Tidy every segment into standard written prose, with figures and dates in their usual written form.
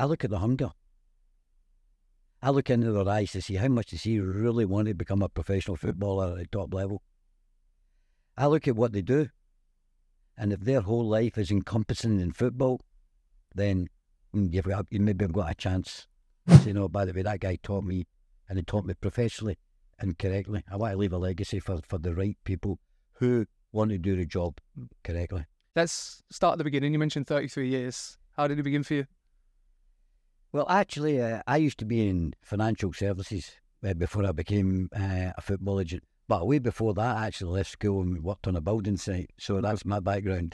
I look at the hunger. I look into their eyes to see how much does he really want to become a professional footballer at the top level. I look at what they do, and if their whole life is encompassing in football, then you maybe have got a chance. So, by the way, that guy taught me, and he taught me professionally and correctly. I want to leave a legacy for the right people who want to do the job correctly. Let's start at the beginning. You mentioned 33 years. How did it begin for you? Well, actually, I used to be in financial services before I became a football agent. But way before that, I actually left school and worked on a building site. So that's my background.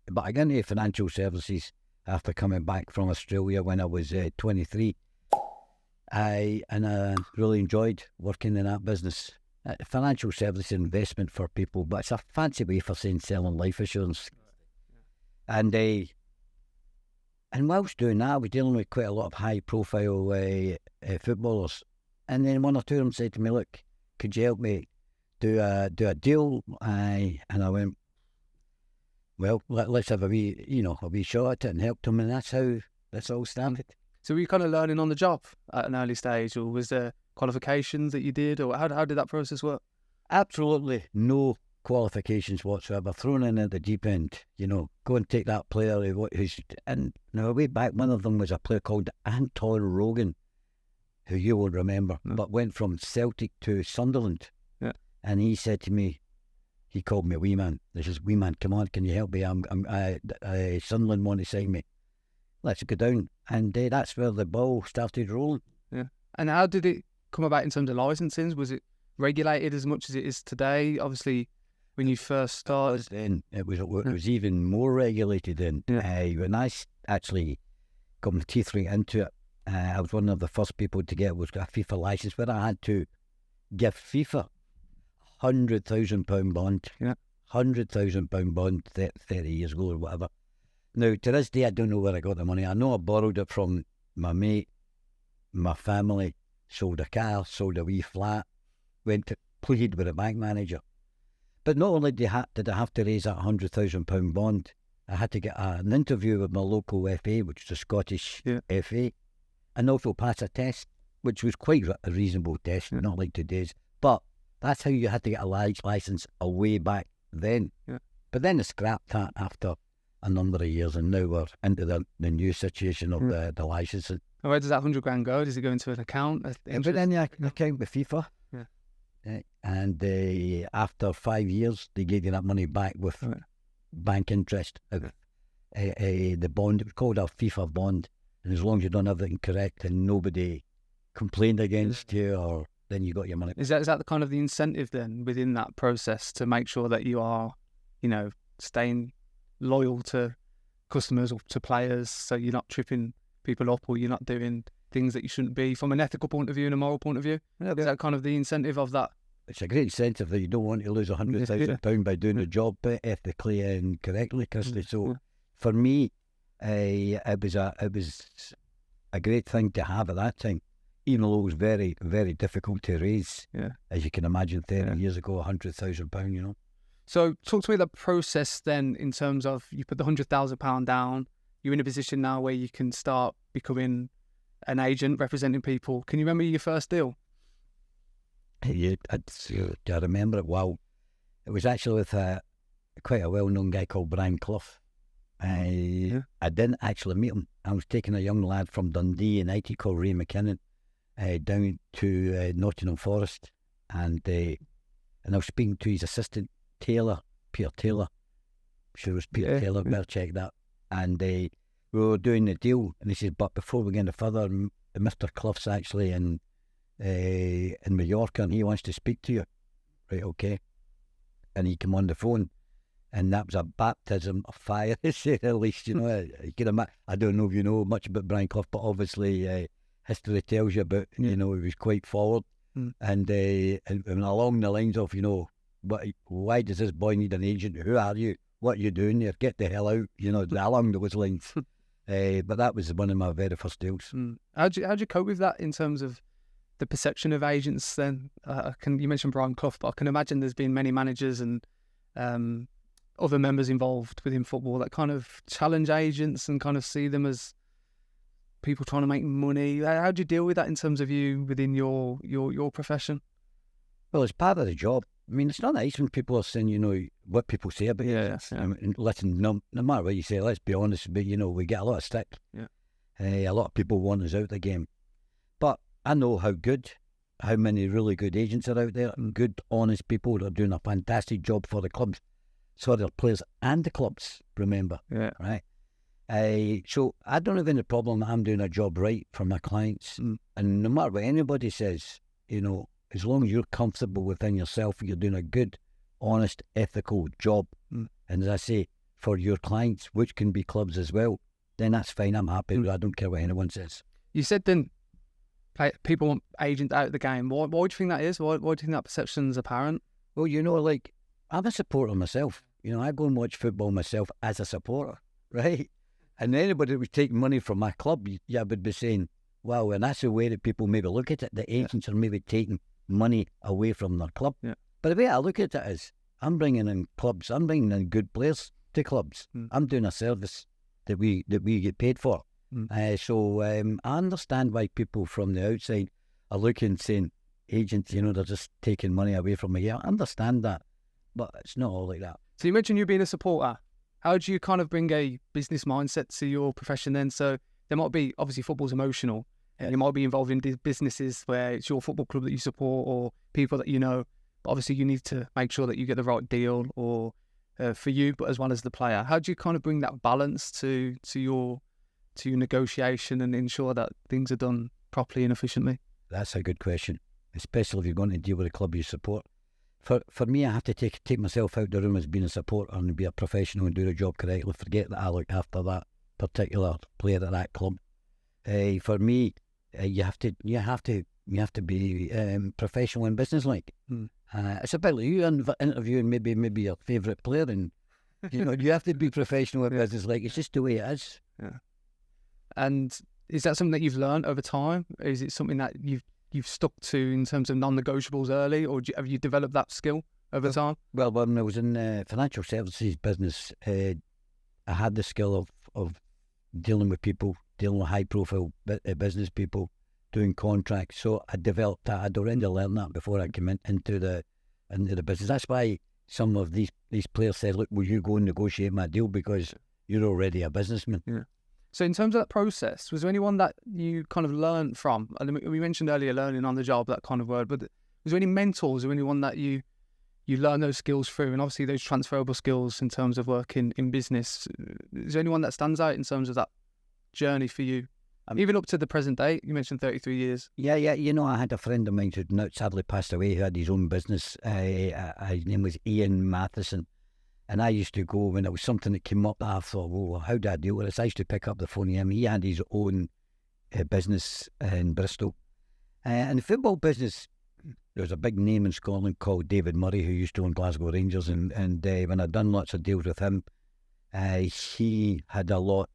But I got into financial services after coming back from Australia when I was 23. I really enjoyed working in that business. Financial service investment for people, but it's a fancy way for saying selling life insurance. And whilst doing that, I was dealing with quite a lot of high-profile footballers. And then one or two of them said to me, "Look, could you help me do a deal?" And I went, "Well, let's have a wee shot at it," and helped them. And that's how this all started. So were you kind of learning on the job at an early stage, or was there qualifications that you did, or how did that process work? Absolutely no qualifications whatsoever. Thrown in at the deep end. Go and take that player who's. And now way back, one of them was a player called Anton Rogan, who you won't remember, but went from Celtic to Sunderland. Yeah. And he said to me, he called me wee man. He says, "Wee man, come on, can you help me? Sunderland want to sign me. Let's go down." And that's where the ball started rolling. Yeah. And how did it come about in terms of licensing? Was it regulated as much as it is today? Obviously, when you first started, then it was even more regulated then. Yeah. When I actually got my teeth right into it, I was one of the first people to get a FIFA license, where I had to give FIFA £100,000 bond. Yeah. £100,000 bond 30 years ago or whatever. Now, to this day, I don't know where I got the money. I know I borrowed it from my mate, my family, sold a car, sold a wee flat, went to plead with a bank manager. But not only did I have to raise that £100,000 bond, I had to get an interview with my local FA, which is the Scottish FA, and also pass a test, which was quite a reasonable test, not like today's. But that's how you had to get a licence way back then. Yeah. But then they scrapped that after a number of years, and now we're into the new situation of the licensing. And where does that £100,000 go? Does it go into an account? But then you account with FIFA. Yeah. And after 5 years, they gave you that money back with bank interest. The bond, it was called a FIFA bond. And as long as you've done everything correct and nobody complained against you, or then you got your money. Is that the kind of the incentive then within that process to make sure that you are, staying loyal to customers or to players, so you're not tripping people up or you're not doing things that you shouldn't be from an ethical point of view and a moral point of view? Is that kind of the incentive of that? It's a great incentive that you don't want to lose £100,000 by doing the job ethically and correctly, Christy. So for me, it was a great thing to have at that time, even though it was very, very difficult to raise. Yeah. As you can imagine, 30 years ago, £100,000, So talk to me the process then, in terms of you put the £100,000 down, you're in a position now where you can start becoming an agent representing people. Can you remember your first deal? I remember it well. It was actually with quite a well-known guy called Brian Clough. I didn't actually meet him. I was taking a young lad from Dundee United called Ray McKinnon down to Nottingham Forest, and I was speaking to his assistant Taylor, Peter Taylor. Sure, it was Peter Taylor. Better check that. And we were doing the deal, and he said, "But before we get any further, Mr. Clough's actually in Mallorca, and he wants to speak to you." Right, okay. And he came on the phone, and that was a baptism of fire, to say the least. You can I don't know if you know much about Brian Clough, but obviously history tells you about, he was quite forward, and along the lines of, why does this boy need an agent? Who are you? What are you doing there? Get the hell out, along those lines. But that was one of my very first deals. How'd you cope with that in terms of the perception of agents then? You mentioned Brian Clough, but I can imagine there's been many managers and other members involved within football that kind of challenge agents and kind of see them as people trying to make money. How do you deal with that in terms of you within your profession? Well, it's part of the job. I mean, it's not nice when people are saying, what people say about agents. Yeah. I mean, listen, no matter what you say, let's be honest, but, we get a lot of stick. Yeah. A lot of people want us out the game. But I know how many really good agents are out there, and good, honest people that are doing a fantastic job for the clubs. So the players and the clubs, remember. Yeah. Right? So I don't have any problem that I'm doing a job right for my clients. And no matter what anybody says, as long as you're comfortable within yourself, you're doing a good, honest, ethical job. And as I say, for your clients, which can be clubs as well, then that's fine. I'm happy. I don't care what anyone says. You said then people want agents out of the game. Why do you think that is? Why do you think that perception's apparent? Well, I'm a supporter myself. I go and watch football myself as a supporter, right? And anybody that was taking money from my club, would be saying, wow, and that's the way that people maybe look at it. The agents are maybe taking money away from their club. Yeah. But the way I look at it is, I'm bringing in clubs, I'm bringing in good players to clubs. I'm doing a service that we get paid for. So I understand why people from the outside are looking, saying, agents, they're just taking money away from me. Yeah, I understand that, but it's not all like that. So you mentioned you being a supporter. How do you kind of bring a business mindset to your profession then? So there might be, obviously football's emotional, and you might be involved in businesses where it's your football club that you support or people that you know, but obviously you need to make sure that you get the right deal or for you, but as well as the player. How do you kind of bring that balance to your negotiation and ensure that things are done properly and efficiently? That's a good question, especially if you're going to deal with a club you support. For me, I have to take myself out the room as being a supporter and be a professional and do the job correctly. Forget that I look after that particular player at that club. For me, you have to be professional and businesslike. It's about like you interviewing maybe your favourite player, and you have to be professional and businesslike. It's just the way it is. Yeah. And is that something that you've learned over time? Is it something that you've stuck to in terms of non-negotiables early, or have you developed that skill over time? Well, when I was in the financial services business, I had the skill of dealing with people, dealing with high-profile business people, doing contracts. So I developed that. I'd already learned that before I came into the business. That's why some of these players said, "Look, will you go and negotiate my deal because you're already a businessman?" Yeah. So in terms of that process, was there anyone that you kind of learned from? And we mentioned earlier learning on the job, that kind of word, but was there any mentors or anyone that you learn those skills through, and obviously those transferable skills in terms of working in business? Is there anyone that stands out in terms of that journey for you? Even up to the present day, you mentioned 33 years. Yeah. I had a friend of mine who now sadly passed away, who had his own business. His name was Ian Matheson. And I used to go when it was something that came up that I thought, well, how do I deal with this? I used to pick up the phone to him. He had his own business in Bristol. In the football business, there was a big name in Scotland called David Murray, who used to own Glasgow Rangers. And when I'd done lots of deals with him, he had a lot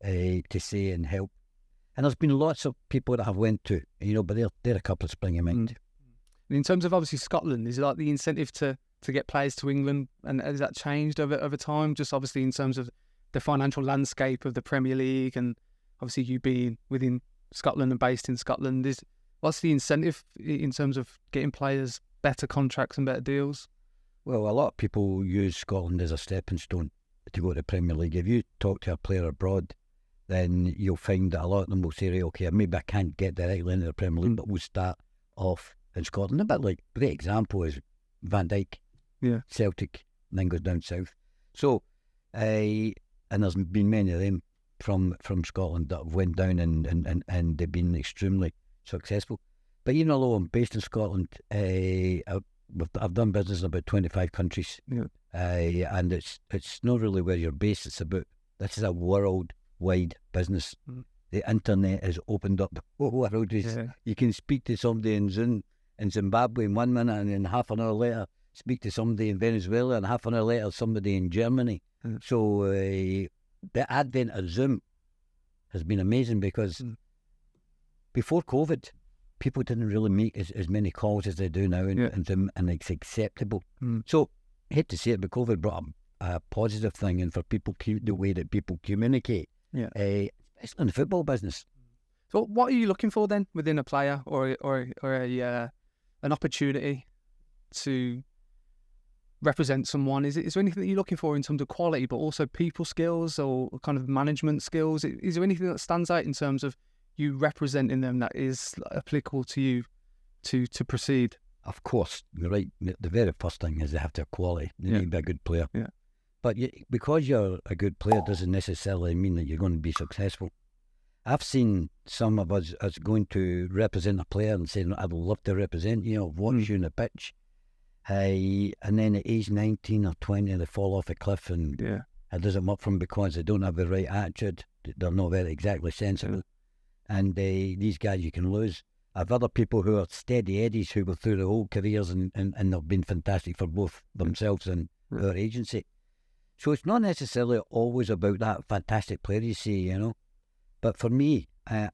to say and help. And there's been lots of people that I've went to, but they're a couple of spring in mind. In terms of obviously Scotland, is it like the incentive to get players to England, and has that changed over time? Just obviously in terms of the financial landscape of the Premier League, and obviously you being within Scotland and based in Scotland, what's the incentive in terms of getting players better contracts and better deals? Well, a lot of people use Scotland as a stepping stone to go to the Premier League. If you talk to a player abroad, then you'll find that a lot of them will say, right, okay, maybe I can't get directly into the Premier League, but we'll start off in Scotland. A bit like, great example is Van Dijk. Yeah. Celtic, and then goes down south. So, and there's been many of them from Scotland that have went down and they've been extremely successful. But even though I'm based in Scotland, I've done business in about 25 countries. Yeah. And it's not really where you're based. It's about, this is a worldwide business. The internet has opened up the whole world. You can speak to somebody in Zimbabwe in 1 minute, and then half an hour later speak to somebody in Venezuela, and half an hour later somebody in Germany. So the advent of Zoom has been amazing, because before COVID, people didn't really make as many calls as they do now, and Zoom, and it's acceptable. So I hate to say it, but COVID brought up a positive thing, and for people, the way that people communicate, especially in the football business. So what are you looking for then within a player or an opportunity to represent someone? Is there anything that you're looking for in terms of quality, but also people skills or kind of management skills? Is there anything that stands out in terms of you representing them that is applicable to you to proceed? Of course, you're right. The very first thing is they have to have quality. They need to be a good player. Yeah. But because you're a good player doesn't necessarily mean that you're going to be successful. I've seen some of us going to represent a player and saying, I'd love to represent you, watch you on the pitch. And then at age 19 or 20, they fall off a cliff and it doesn't work for them because they don't have the right attitude. They're not very exactly sensible. And these guys you can lose. I've other people who are steady eddies who go through their whole careers and they've been fantastic for both themselves and their agency. So it's not necessarily always about that fantastic player you see, But for me, I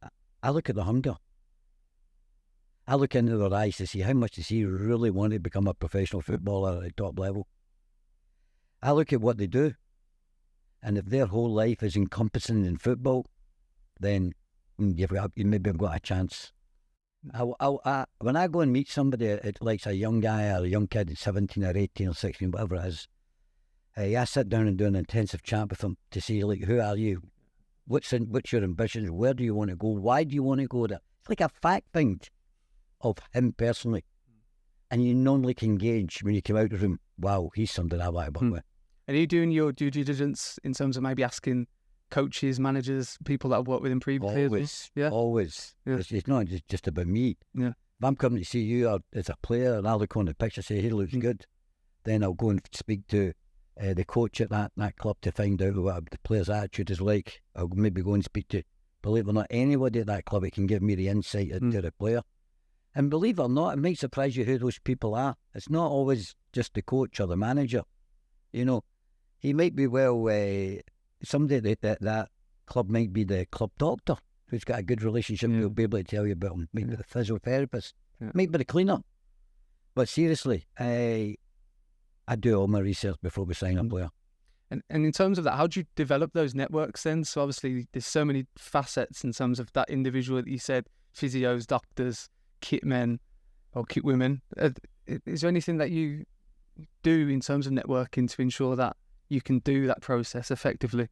look at the hunger. I look into their eyes to see how much does he really want to become a professional footballer at the top level. I look at what they do. And if their whole life is encompassing in football, then you maybe have got a chance. When I go and meet somebody, like a young guy or a young kid at 17 or 18 or 16, whatever it is, I sit down and do an intensive chat with them to see, like, who are you? What's your ambitions? Where do you want to go? Why do you want to go there? It's like a fact find of him personally. And you normally can gauge when you come out of the room, wow, he's something I want to work with. And are you doing your due diligence in terms of maybe asking coaches, managers, people that have worked with him previously? Always. It's not just about me. Yeah. If I'm coming to see you as a player and I look on the pitch and say, he looks good, then I'll go and speak to the coach at that club to find out what the player's attitude is like. I'll maybe go and speak to, believe it or not, anybody at that club that can give me the insight into the player. And believe it or not, it might surprise you who those people are. It's not always just the coach or the manager. He might be somebody that club might be the club doctor who's got a good relationship. He'll be able to tell you about him. Maybe the physiotherapist, maybe the cleaner. But seriously, I do all my research before we sign a player. And in terms of that, how do you develop those networks then? So obviously there's so many facets in terms of that individual that you said, physios, doctors, kit men or kit women. Is there anything that you do in terms of networking to ensure that you can do that process effectively?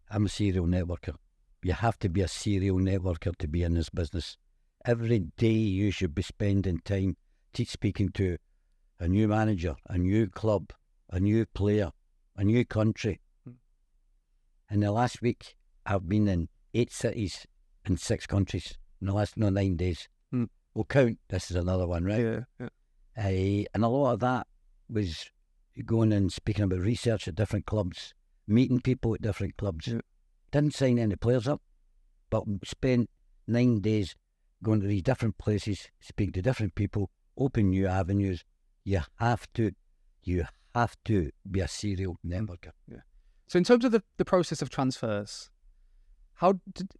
I'm a serial networker. You have to be a serial networker to be in this business. Every day you should be spending time speaking to a new manager, a new club, a new player, a new country. In the last week, I've been in 8 cities in 6 countries in the last 9 days. We'll count, this is another one, right? And a lot of that was going and speaking about research at different clubs, meeting people at different clubs. Didn't sign any players up, but spent 9 days going to these different places, speaking to different people, open new avenues. You have to be a serial networker. So in terms of the process of transfers,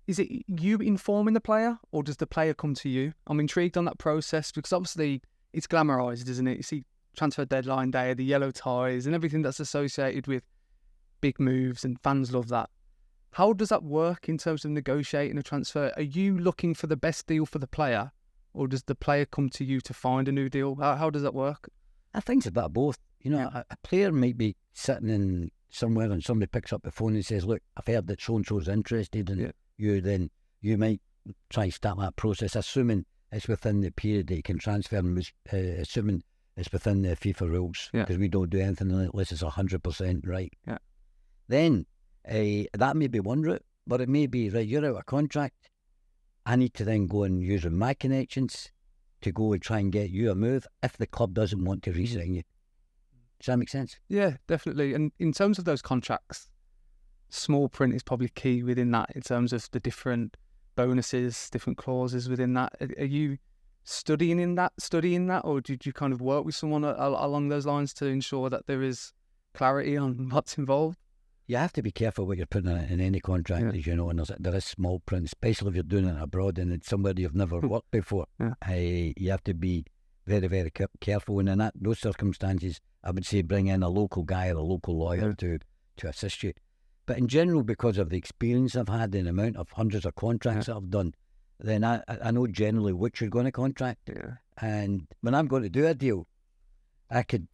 is it you informing the player or does the player come to you? I'm intrigued on that process because obviously it's glamorised, isn't it? You see transfer deadline day, the yellow ties and everything that's associated with big moves, and fans love that. How does that work in terms of negotiating a transfer? Are you looking for the best deal for the player or does the player come to you to find a new deal? How does that work? I think it's a bit of both. A player might be sitting in somewhere and somebody picks up the phone and says, look, I've heard that so-and-so's interested in you, then you might try and start that process, assuming it's within the period that you can transfer and assuming it's within the FIFA rules, because we don't do anything unless it's 100% right. Then that may be one route, but it may be, right, you're out of contract, I need to then go and use my connections to go and try and get you a move if the club doesn't want to re-sign you. Does that make sense? Yeah, definitely. And in terms of those contracts, small print is probably key within that in terms of the different bonuses, different clauses within that. Are you studying that, or did you kind of work with someone along those lines to ensure that there is clarity on what's involved? You have to be careful what you're putting in any contract, as you know, and there is small print, especially if you're doing it abroad and it's somewhere you've never worked before. You have to be very, very careful. And in those circumstances, I would say bring in a local guy or a local lawyer to assist you. But in general, because of the experience I've had, the amount of hundreds of contracts that I've done, then I know generally which you're going to contract. Yeah. And when I'm going to do a deal, I could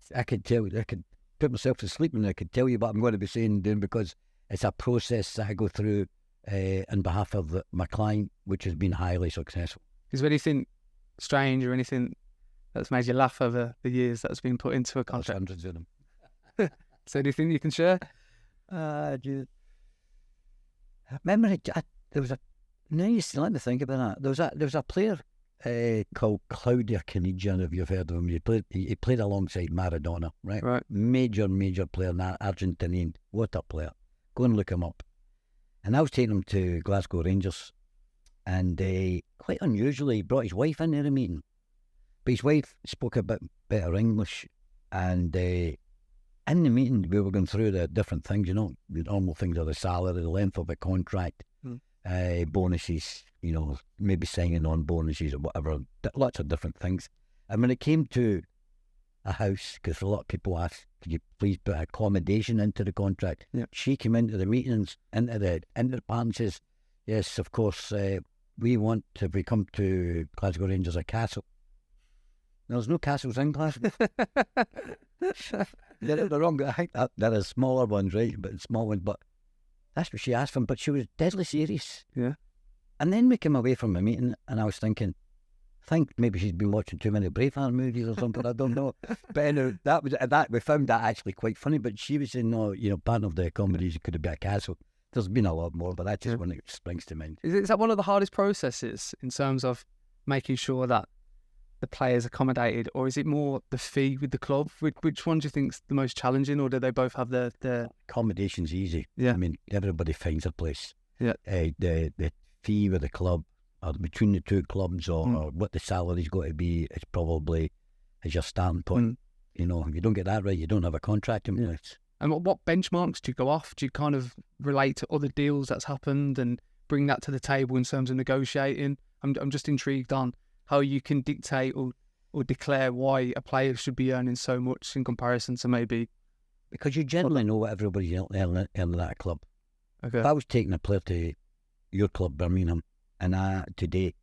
put myself to sleep and I could tell you what I'm going to be saying and doing, because it's a process that I go through on behalf of my client, which has been highly successful. Is there anything strange or anything that's made you laugh over the years that's been put into a There's contract? hundreds of them. So anything you can share? Remember, there was a. Now you let me think about that. There was a player called Claudio Caniggia, if you've heard of him. He played alongside Maradona, right? Right. Major player, Argentinian. What a player. Go and look him up. And I was taking him to Glasgow Rangers, and quite unusually, he brought his wife into the meeting. But his wife spoke a bit better English, and in the meeting we were going through the different things, the normal things of the salary, the length of the contract, bonuses, maybe signing on bonuses or whatever, lots of different things. And when it came to a house, because a lot of people asked, could you please put accommodation into the contract? Yeah. She came into the meetings, into the part and says, yes, of course, we want, if we come to Glasgow Rangers, a castle. There's no castles in Glasgow. They're wrong. I think there are smaller ones, right? But small ones. But that's what she asked for. But she was deadly serious. Yeah. And then we came away from the meeting, and I was thinking, I think maybe she's been watching too many Braveheart movies or something. I don't know. But anyway, that we found that actually quite funny. But she was saying, no, part of the accommodation could have been a castle. There's been a lot more, but that's just one that springs to mind. Is that one of the hardest processes in terms of making sure that the players accommodated, or is it more the fee with the club? Which one do you think's the most challenging, or do they both have their accommodation's easy? Yeah. I mean, everybody finds a place. Yeah. The fee with the club, or between the two clubs, or what the salary's got to be, is probably as your starting point. If you don't get that right, you don't have a contract in place. And what benchmarks do you go off? Do you kind of relate to other deals that's happened and bring that to the table in terms of negotiating? I'm just intrigued on how you can dictate or declare why a player should be earning so much in comparison to maybe... Because you generally know what everybody's earning at that club. Okay. If I was taking a player to your club, Birmingham, and today,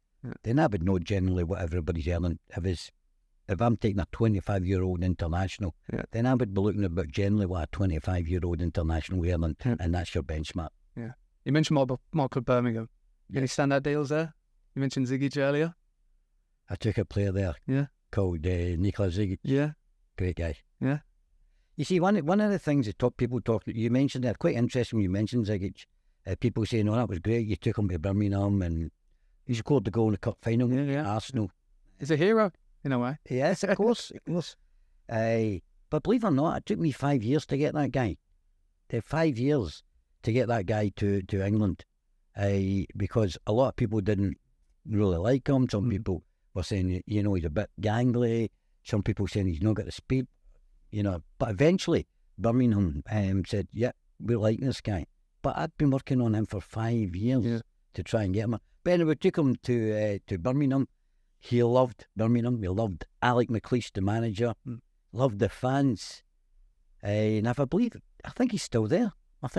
then I would know generally what everybody's earning. If I'm taking a 25-year-old international, then I would be looking about generally what a 25-year-old international earning, and that's your benchmark. Yeah. You mentioned my club, Birmingham. Any standout deals there? You mentioned Zigic earlier. I took a player there called Nikola Zigic. Yeah. Great guy. Yeah. You see, one of the things that people talk, you mentioned that, quite interesting when you mentioned Zigic. People saying, that was great, you took him to Birmingham and he scored the goal in the cup final, Arsenal. He's a hero, in a way. Yes, of course, but believe it or not, it took me 5 years to get that guy. 5 years to get that guy to England, because a lot of people didn't really like him. Some people were saying, he's a bit gangly. Some people saying he's not got the speed, But eventually, Birmingham said, we like this guy. But I'd been working on him for 5 years to try and get him. But anyway, we took him to Birmingham. He loved Birmingham. He loved Alec McLeish, the manager. Loved the fans. And I think he's still there. As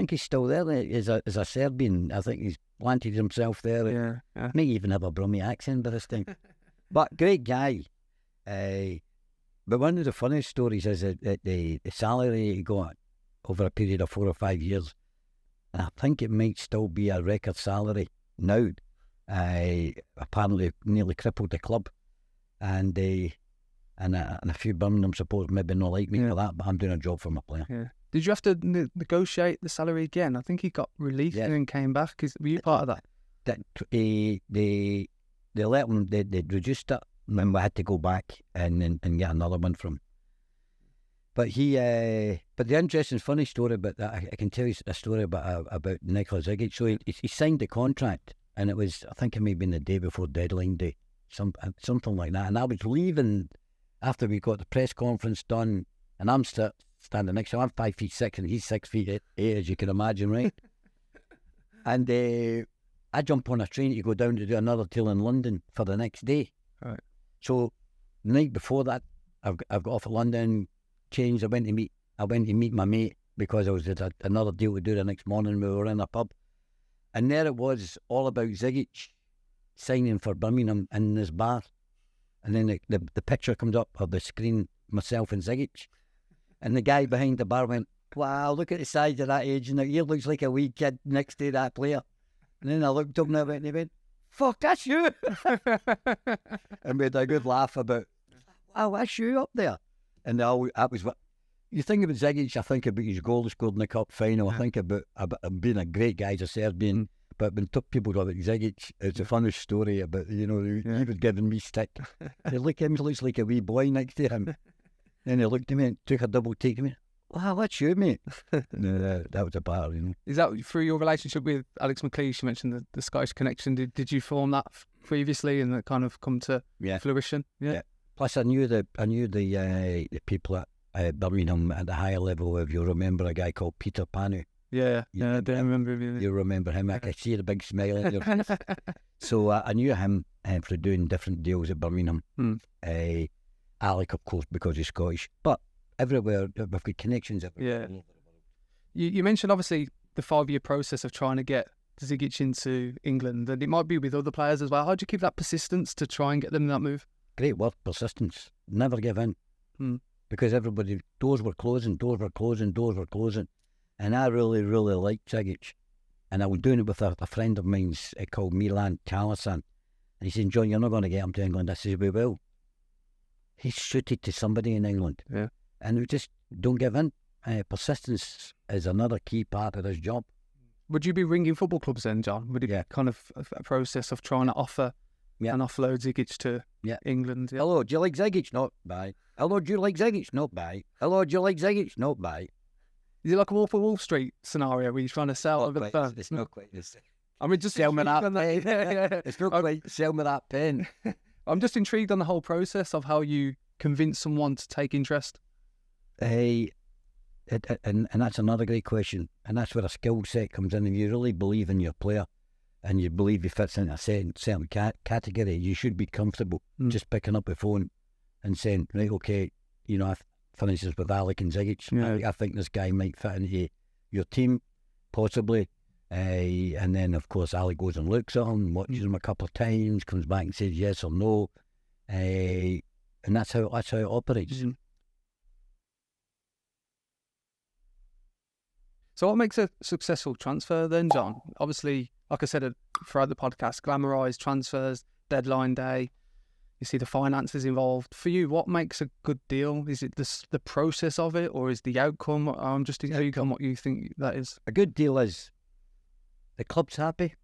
a Serbian. I think he's planted himself there. Yeah. May even have a Brummie accent by this time. But great guy. But one of the funniest stories is that the salary he got over a period of 4 or 5 years, and I think it might still be a record salary now. Apparently nearly crippled the club, and a few Birmingham supporters maybe not like me for that, but I'm doing a job for my player. Yeah. Did you have to negotiate the salary again? I think he got released and then came back. Were you part of that? They let him. They reduced it, and then we had to go back and get another one from him. But but the interesting, funny story about that, I can tell you a story about Nikola Zigic. So he signed the contract, and it was, I think it may have been the day before deadline day, something like that. And I was leaving after we got the press conference done, and I'm standing next to him. I'm 5'6" and he's 6'8", as you can imagine, right? And I jump on a train to go down to do another deal in London for the next day. Right. So the night before that, I've got off of London, changed. I went to meet my mate because I was at another deal to do the next morning. We were in a pub, and there it was, all about Zigic. signing for Birmingham in this bar, and then the picture comes up of the screen, myself and Zigic, and the guy behind the bar went, "Wow, look at the size of that agent. He looks like a wee kid next to that player." And then I looked up and he went, "Fuck, that's you!" And we had a good laugh about, "Wow, that's you up there." And that was what you think about Zigic. I think about his goal he scored in the cup final. I think about being a great guy as a Serbian. But when people talk about Zigic, it's a funny story about, he was giving me stick. He looked at him, he looks like a wee boy next to him. Then he looked at me and took a double take at me. "Wow, that's you, mate." No, that was a battle, Is that through your relationship with Alex McLeish? You mentioned the Scottish connection. Did you form that previously and that kind of come to fruition? Yeah. Plus, I knew the people at Birmingham at the higher level. If you remember a guy called Peter Panu. Yeah, I do remember him. You remember him? I can see the big smile on your face. So I knew him for doing different deals at Birmingham. Alec, of course, because he's Scottish, but everywhere we've got connections everywhere. Yeah. You mentioned obviously the 5-year process of trying to get Zigic into England, and it might be with other players as well. How do you keep that persistence to try and get them that move? Great word, persistence. Never give in. Because doors were closing. And I really, really liked Zigic. And I was doing it with a friend of mine called Milan Chalasan. And he said, "John, you're not going to get him to England." I said, "We will." He's suited to somebody in England. Yeah. And we just don't give in. Persistence is another key part of this job. Would you be ringing football clubs then, John? Would it be kind of a process of trying to offer and offload Zigic to England? Yeah. "Hello, do you like Zigic?" "Not buy." "Hello, do you like Zigic?" "Not buy." "Hello, do you like Zigic?" "Not buy." Is it like a Wolf of Wall Street scenario where you're trying to sell over the phone? It's not quite the same. I mean, just sell me that pen. It's not quite sell me that pen. I'm just intrigued on the whole process of how you convince someone to take interest. And that's another great question. And that's where a skill set comes in. And you really believe in your player and you believe he fits in a certain category, you should be comfortable just picking up the phone and saying, "Right, okay, for instance, with Alec and Zigic, I think this guy might fit into your team, possibly." And then, of course, Alec goes and looks at him, watches him a couple of times, comes back and says yes or no. And that's how it operates. So what makes a successful transfer then, John? Obviously, like I said throughout the podcast, glamorise transfers, deadline day. You see the finances involved. For you, what makes a good deal? Is it the process of it, or is the outcome? I'm just intrigued on what you think that is. A good deal is the club's happy,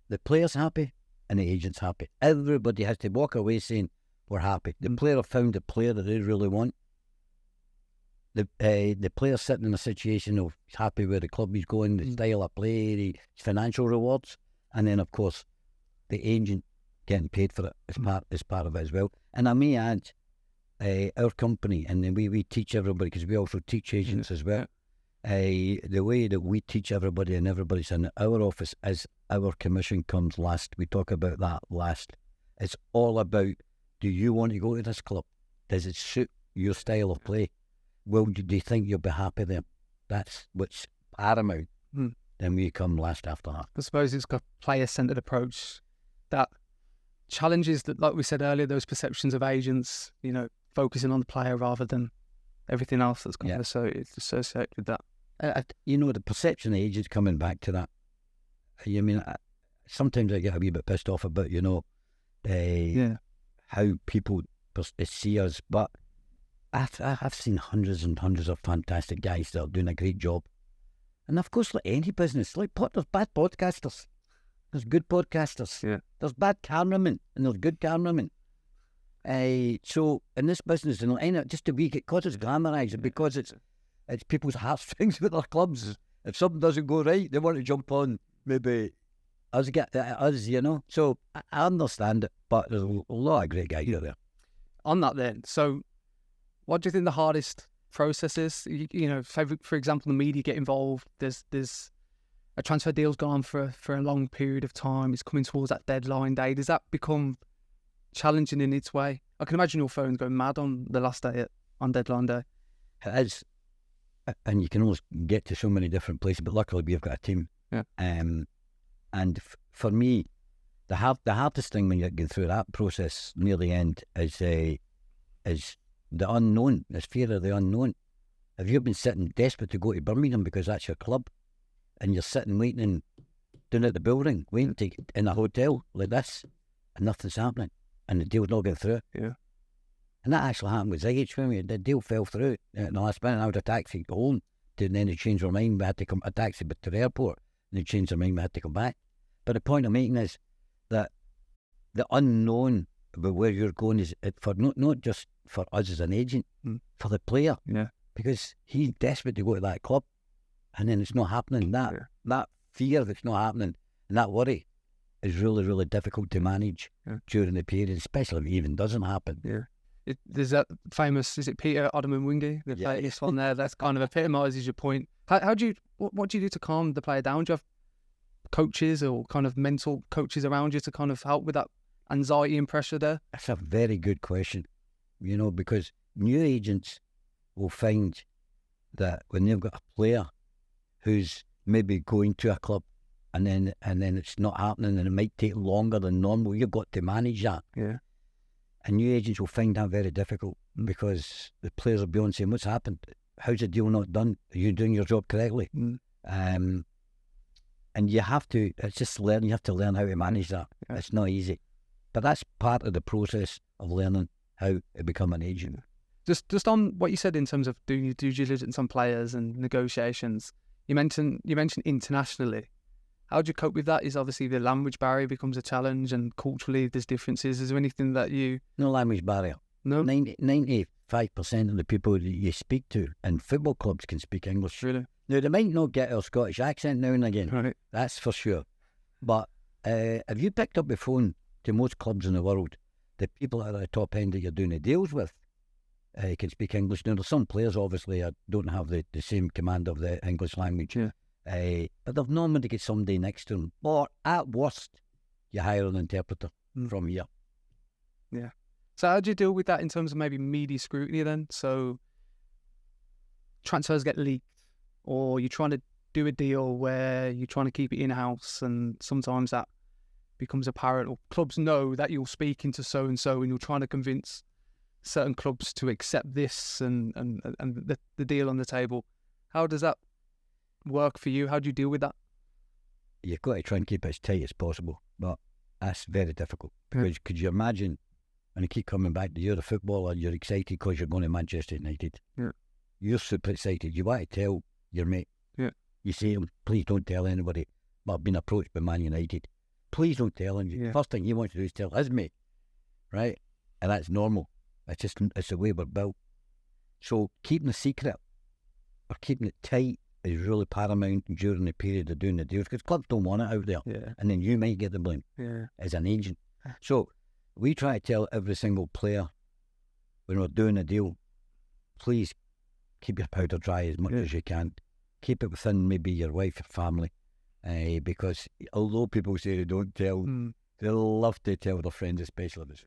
the player's happy, and the agent's happy. Everybody has to walk away saying, "We're happy." The player found the player that they really want. The player's sitting in a situation of he's happy where the club is going, the style of play, the financial rewards, and then, of course, the agent getting paid for it is part of it as well. And I may add, our company, and then we teach everybody, because we also teach agents as well. The way that we teach everybody, and everybody's in our office, is our commission comes last. We talk about that last. It's all about, do you want to go to this club? Does it suit your style of play? Well, do you think you'll be happy there? That's what's paramount. Then we come last after that. I suppose it's got a player-centred approach that challenges that, like we said earlier, those perceptions of agents, focusing on the player rather than everything else that's kind of associated with that. The perception of agents, coming back to that. Sometimes I get a wee bit pissed off about, how people see us, but I've seen hundreds and hundreds of fantastic guys that are doing a great job. And of course, like any business, there's bad podcasters. There's good podcasters. Yeah. There's bad cameramen and there's good cameramen. So in this business, just to be, because it's glamorised, because it's people's heartstrings with their clubs. If something doesn't go right, they want to jump on maybe us. So I understand it, but there's a lot of great guys out there. On that then, so what do you think the hardest process is? For example, the media get involved. There's a transfer deal's gone for a long period of time. It's coming towards that deadline day. Does that become challenging in its way? I can imagine your phone's going mad on the last day on deadline day. It is, and you can always get to so many different places. But luckily, we've got a team. Yeah. And for me, the hardest thing when you're going through that process near the end is the unknown. There's fear of the unknown. If you've been sitting desperate to go to Birmingham because that's your club, and you're sitting waiting down at the building, waiting to, in a hotel like this, and nothing's happening, and the deal's not getting through. Yeah. And that actually happened with Ziyech for me. The deal fell through in the last minute. I had a taxi home, and then they changed their mind. We had to come a taxi but to the airport, and they changed their mind. We had to come back. But the point I'm making is that the unknown about where you're going is for not just for us as an agent, for the player. Yeah. Because he's desperate to go to that club, and then it's not happening. That fear that's not happening, and that worry is really, really difficult to manage during the period, especially if it even doesn't happen. Yeah. There's that famous, is it Peter Odemwingie? The famous one there. That's kind of epitomises your point. How do you, what do you do to calm the player down? Do you have coaches or kind of mental coaches around you to kind of help with that anxiety and pressure there? That's a very good question, because new agents will find that when they've got a player who's maybe going to a club and then it's not happening and it might take longer than normal, you've got to manage that. Yeah. And new agents will find that very difficult because the players will be on saying, what's happened? How's the deal not done? Are you doing your job correctly? And you have to, it's just learn, you have to learn how to manage that. Yeah. It's not easy. But that's part of the process of learning how to become an agent. Just on what you said in terms of doing your due diligence on players and negotiations, you mentioned internationally. How do you cope with that? Is obviously the language barrier becomes a challenge, and culturally there's differences. Is there anything that you... No language barrier. No? 95% of the people that you speak to in football clubs can speak English. Really? Now, they might not get a Scottish accent now and again. Right. That's for sure. But have you picked up the phone to most clubs in the world, the people at the top end that you're doing the deals with can speak English? Now, there's some players, obviously, don't have the same command of the English language. Yeah. But they've normally got somebody next to them. Or, at worst, you hire an interpreter from here. Yeah. So how do you deal with that in terms of maybe media scrutiny then? So transfers get leaked, or you're trying to do a deal where you're trying to keep it in-house, and sometimes that becomes apparent, or clubs know that you're speaking to so-and-so and you're trying to convince certain clubs to accept this and the deal on the table. How does that work for you? How do you deal with that? You've got to try and keep it as tight as possible, but that's very difficult. Because could you imagine, and I keep coming back to you're a footballer, you're excited because you're going to Manchester United. Yeah. You're super excited. You want to tell your mate. Yeah. You say to him, please don't tell anybody, but I've been approached by Man United. Please don't tell him. Yeah. First thing he wants to do is tell his mate, right? And that's normal. It's the way we're built. So keeping a secret or keeping it tight is really paramount during the period of doing the deals, because clubs don't want it out there, and then you might get the blame as an agent. So we try to tell every single player when we're doing a deal, please keep your powder dry as much as you can. Keep it within maybe your wife or family, because although people say they don't tell, they love to tell their friends, especially this.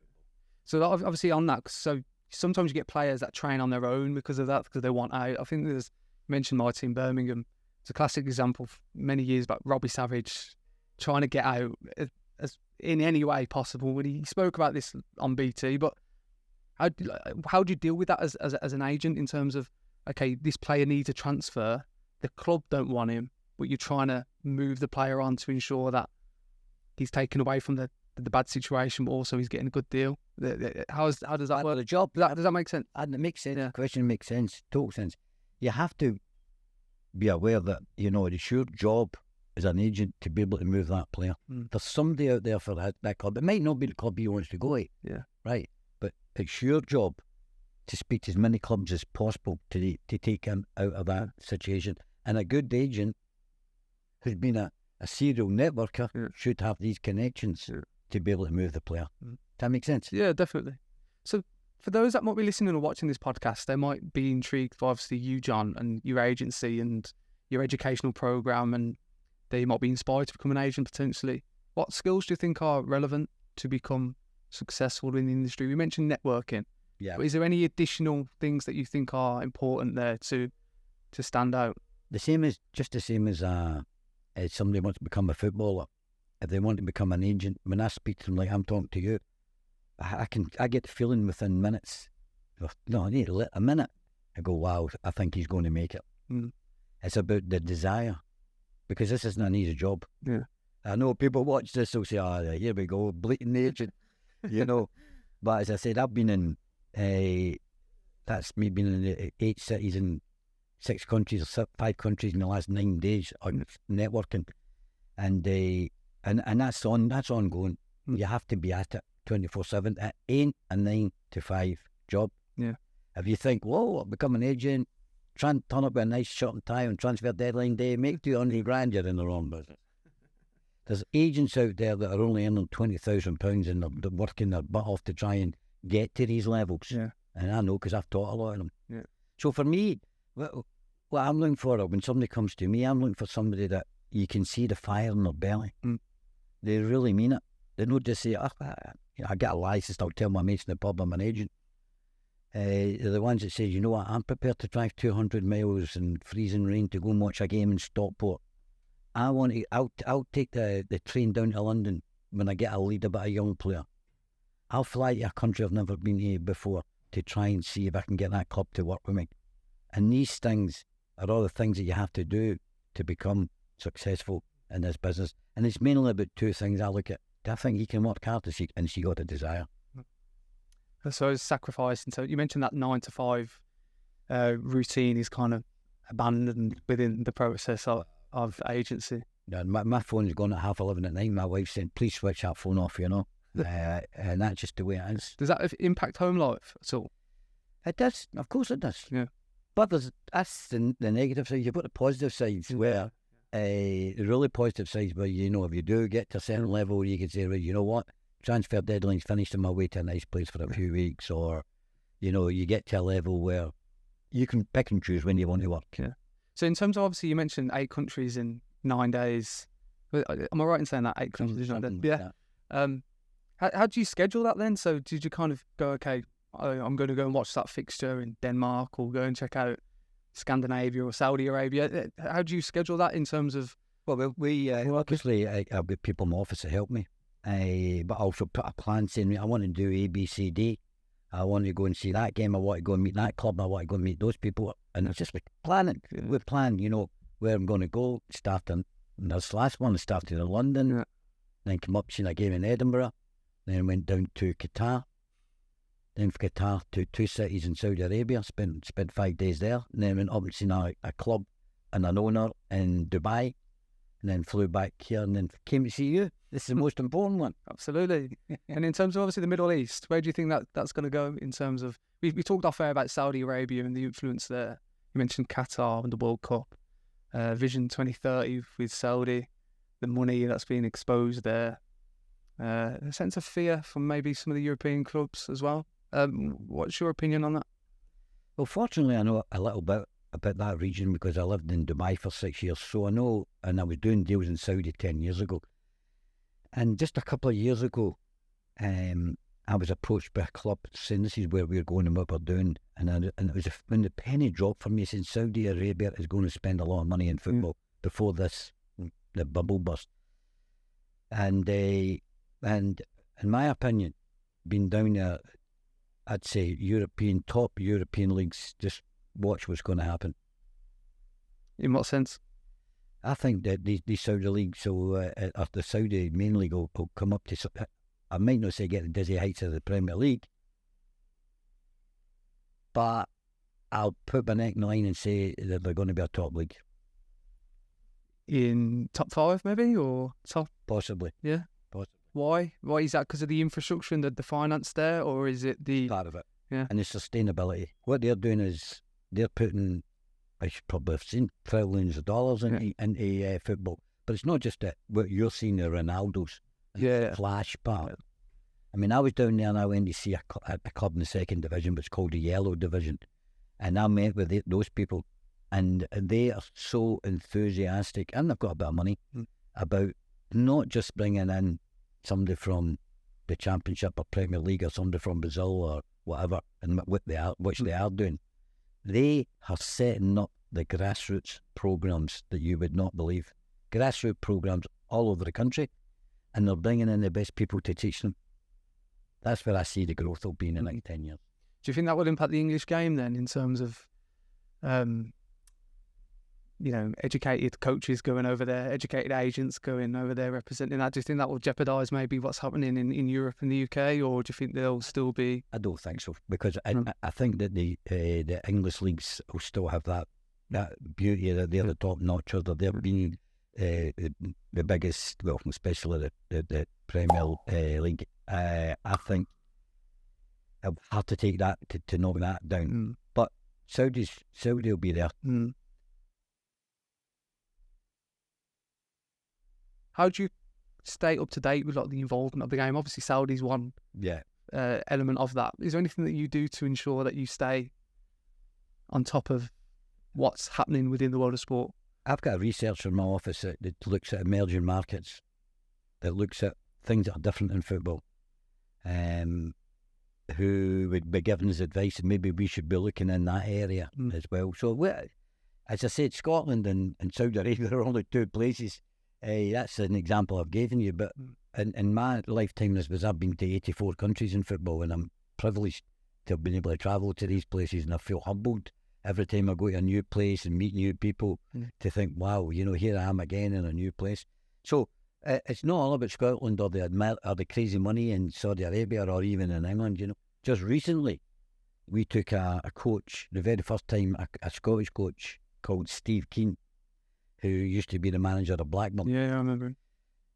So obviously on that, so sometimes you get players that train on their own because of that, because they want out. I think there's, you mentioned my team Birmingham. It's a classic example many years back. Robbie Savage trying to get out as in any way possible. When he spoke about this on BT, but how do you deal with that as an agent in terms of, okay, this player needs a transfer, the club don't want him, but you're trying to move the player on to ensure that he's taken away from the bad situation, but also he's getting a good deal. How does that work? The job, does that make sense? And it makes sense. The question makes sense, total sense. You have to be aware that, it's your job as an agent to be able to move that player. There's somebody out there for that club. It might not be the club he wants to go to, right? But it's your job to speak to as many clubs as possible to take him out of that situation. And a good agent who's been a serial networker should have these connections to be able to move the player. Does that make sense? Yeah, definitely. So for those that might be listening or watching this podcast, they might be intrigued by obviously you, John, and your agency and your educational program, and they might be inspired to become an agent potentially. What skills do you think are relevant to become successful in the industry? We mentioned networking. Yeah. But is there any additional things that you think are important there to stand out? The same as somebody wants to become a footballer. if they want to become an agent, when I speak to them like I'm talking to you, I get the feeling within minutes. No, I need a minute. I go, wow, I think he's going to make it. Mm. It's about the desire, because this isn't an easy job. Yeah. I know people watch this will say, oh, here we go, blatant agent, you know. But as I said, I've been in, that's me being in 8 cities in 6 countries or 5 countries in the last 9 days on networking. And that's ongoing. Mm. You have to be at it 24/7. It ain't a 9 to 5 job. Yeah. If you think, whoa, I'll become an agent, turn up with a nice shirt and tie on transfer deadline day, make 200 grand, you're in the wrong business. There's agents out there that are only earning £20,000 and they're working their butt off to try and get to these levels. Yeah. And I know because I've taught a lot of them. Yeah. So for me, what I'm looking for, when somebody comes to me, I'm looking for somebody that you can see the fire in their belly. Mm. They really mean it. They don't just say, I get a license, I'll tell my mates in the pub I'm an agent. They're the ones that say, you know what, I'm prepared to drive 200 miles in freezing rain to go and watch a game in Stockport. I'll take the train down to London when I get a lead about a young player. I'll fly to a country I've never been to before to try and see if I can get that club to work with me. And these things are all the things that you have to do to become successful in this business. And it's mainly about 2 things I look at. I think he can work hard and she got a desire. So sacrifice. And so you mentioned that 9 to 5 routine is kind of abandoned within the process of agency. Yeah, my phone's gone at 11:30 at night. My wife's saying, please switch that phone off, you know. And that's just the way it is. Does that impact home life at all? It does. Of course it does. Yeah. But that's the negative side. You've got the positive sides where the really positive sides where, you know, if you do get to a certain level, you can say, well, you know what, transfer deadline's finished on my way to a nice place for a few weeks, or, you know, you get to a level where you can pick and choose when you want to work. Yeah. So in terms of, obviously, you mentioned 8 countries in 9 days. Am I right in saying that 8 countries? Yeah. How do you schedule that then? So did you kind of go, okay, I'm going to go and watch that fixture in Denmark, or go and check out Scandinavia or Saudi Arabia? How do you schedule that in terms of? Well, we obviously I've got people in my office that help me, but I also put a plan saying I want to do A, B, C, D. I want to go and see that game. I want to go and meet that club. I want to go and meet those people. And it's just planning. Yeah. We plan, you know, where I'm going to go. Starting this last one, I started in London, then come up, seen a game in Edinburgh, then went down to Qatar, then from Qatar to 2 cities in Saudi Arabia, spent 5 days there, and then went up and seen a club and an owner in Dubai, and then flew back here and then came to see you. This is the most important one. Absolutely. And in terms of, obviously, the Middle East, where do you think that's going to go in terms of, we talked off air about Saudi Arabia and the influence there. You mentioned Qatar and the World Cup, Vision 2030 with Saudi, the money that's being exposed there, a sense of fear from maybe some of the European clubs as well. What's your opinion on that? Well, fortunately, I know a little bit about that region because I lived in Dubai for 6 years. So I know, and I was doing deals in Saudi 10 years ago. And just a couple of years ago, I was approached by a club saying this is where we're going and what we're doing. And it was when the penny dropped for me, saying Saudi Arabia is going to spend a lot of money in football before the bubble burst. And in my opinion, being down there, I'd say top European leagues, just watch what's going to happen. In what sense? I think that these Saudi leagues, the Saudi main league will come up to, I might not say get the dizzy heights of the Premier League, but I'll put my neck in the line and say that they're going to be a top league. In top 5 maybe, or top? Possibly. Yeah. Possibly. Why? Why is that? Because of the infrastructure and the finance there, or is it the... Part of it. Yeah. And the sustainability. What they're doing is they're putting, I should probably have seen, trillions of dollars into football. But it's not just that. What you're seeing the Ronaldos, flash part. I mean, I was down there and I went to see a club in the 2nd division, but it's called the Yellow Division. And I met with those people, and they are so enthusiastic, and they've got a bit of money, about not just bringing in somebody from the Championship or Premier League or somebody from Brazil or whatever, and which they are doing. They are setting up the grassroots programs that you would not believe. Grassroots programs all over the country. and they're bringing in the best people to teach them. That's where I see the growth will be in the next 10 years. Do you think that will impact the English game then, in terms of, educated coaches going over there, educated agents going over there representing that? Do you think that will jeopardise maybe what's happening in Europe and the UK, or do you think they'll still be? I don't think so, because I think that the English leagues will still have that beauty that they're the top notch, or they're being the biggest, well, especially the Premier League. I think I'll have to take that to knock that down. But Saudi will be there. How do you stay up to date with like the involvement of the game? Obviously, Saudi's one element of that. Is there anything that you do to ensure that you stay on top of what's happening within the world of sport? I've got a researcher in my office that looks at emerging markets, that looks at things that are different in football, who would be giving us advice, and maybe we should be looking in that area as well. So, as I said, Scotland and Saudi Arabia are only two places. That's an example I've given you, but in my lifetime, I've been to 84 countries in football, and I'm privileged to have been able to travel to these places, and I feel humbled every time I go to a new place and meet new people to think, wow, here I am again in a new place. So it's not all about Scotland or the crazy money in Saudi Arabia or even in England. Just recently, we took a coach, the very first time, a Scottish coach called Steve Keane, who used to be the manager of Blackburn. Yeah, I remember.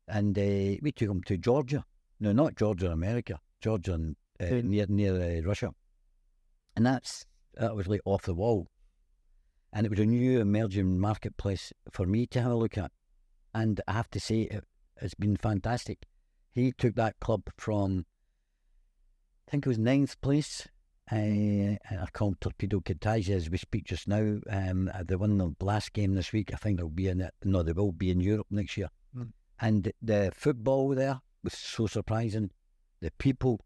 And we took him to Georgia. No, not Georgia in America. Georgia near Russia. And that was like off the wall. And it was a new emerging marketplace for me to have a look at. And I have to say, it's been fantastic. He took that club from, I think it was 9th place. I called Torpedo Kitaja as we speak just now. They won the last game this week. I think they'll be in it. No, they will be in Europe next year. And the football there was so surprising. The people,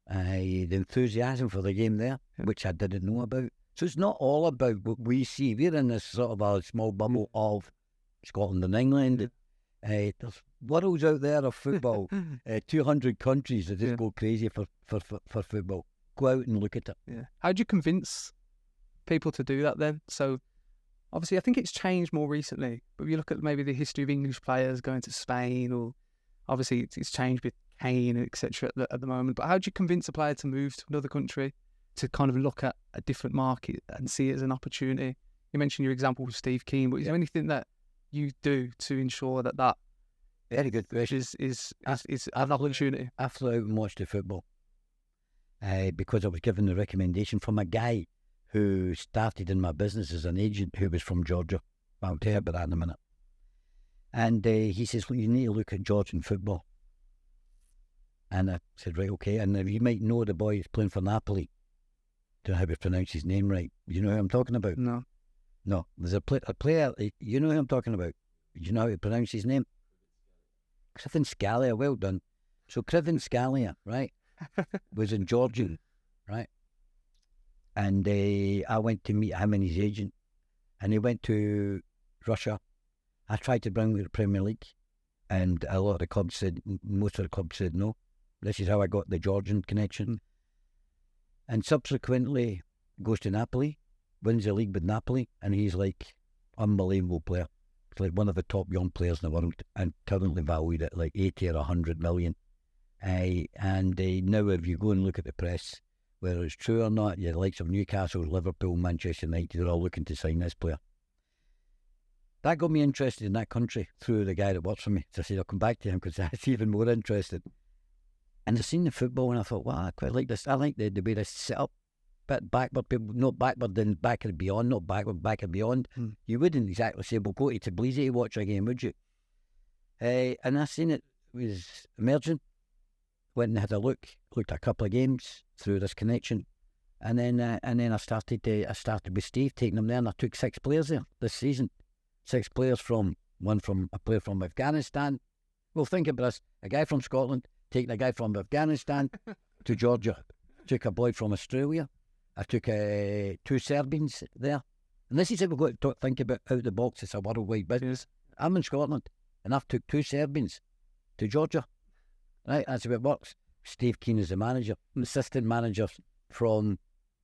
the enthusiasm for the game there, which I didn't know about. So it's not all about what we see. We're in this sort of a small bubble of Scotland and England. There's worlds out there of football. 200 countries that just go crazy for football. Go out and look at it. Yeah. How do you convince people to do that then? So obviously I think it's changed more recently, but if you look at maybe the history of English players going to Spain, or obviously it's changed with Kane, etc. at the moment, but how do you convince a player to move to another country, to kind of look at a different market and see it as an opportunity? You mentioned your example with Steve Keane, but is there anything that you do to ensure that very good question is an opportunity? I flew out and watched the football. Because I was given the recommendation from a guy who started in my business as an agent who was from Georgia. I'll tell you about that in a minute. And he says, well, you need to look at Georgian football. And I said, right, okay. And you might know the boy who's playing for Napoli. Don't know how to pronounce his name right. You know who I'm talking about? No. There's a player, you know who I'm talking about. Do you know how to pronounce his name? Criven Scalia, well done. So Criven Scalia, right? was in Georgian, right? And I went to meet him and his agent, and he went to Russia. I tried to bring him to the Premier League, and a lot of the clubs said, most of the clubs said no. This is how I got the Georgian connection. And subsequently goes to Napoli, wins the league with Napoli, and he's like unbelievable player. He's like one of the top young players in the world, and currently valued at like 80 or 100 million. And now if you go and look at the press, whether it's true or not, the likes of Newcastle, Liverpool, Manchester United, they're all looking to sign this player. That got me interested in that country through the guy that works for me. So I said, I'll come back to him because that's even more interested. And I seen the football and I thought, wow, I quite like this. I like the way this set up. Bit backward, people, not backward then back and beyond, not backward, back and beyond. You wouldn't exactly say, well, go to Tbilisi to watch a game, would you? And I seen it was emerging. Went and had a looked at a couple of games through this connection, and then I started with Steve, taking them there, and I took 6 players there this season. 6 players a player from Afghanistan. Well, think about this: a guy from Scotland taking a guy from Afghanistan to Georgia. Took a boy from Australia. I took 2 Serbians there, and this is how we've got to think about out the box. It's a worldwide business. I'm in Scotland, and I've took 2 Serbians to Georgia. Right, that's how it works. Steve Keane is the manager, assistant manager from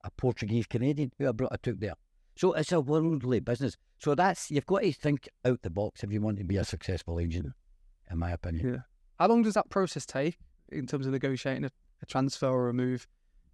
a Portuguese Canadian who I took there. So it's a worldly business. So you've got to think out the box if you want to be a successful agent, in my opinion. Yeah. How long does that process take in terms of negotiating a transfer or a move?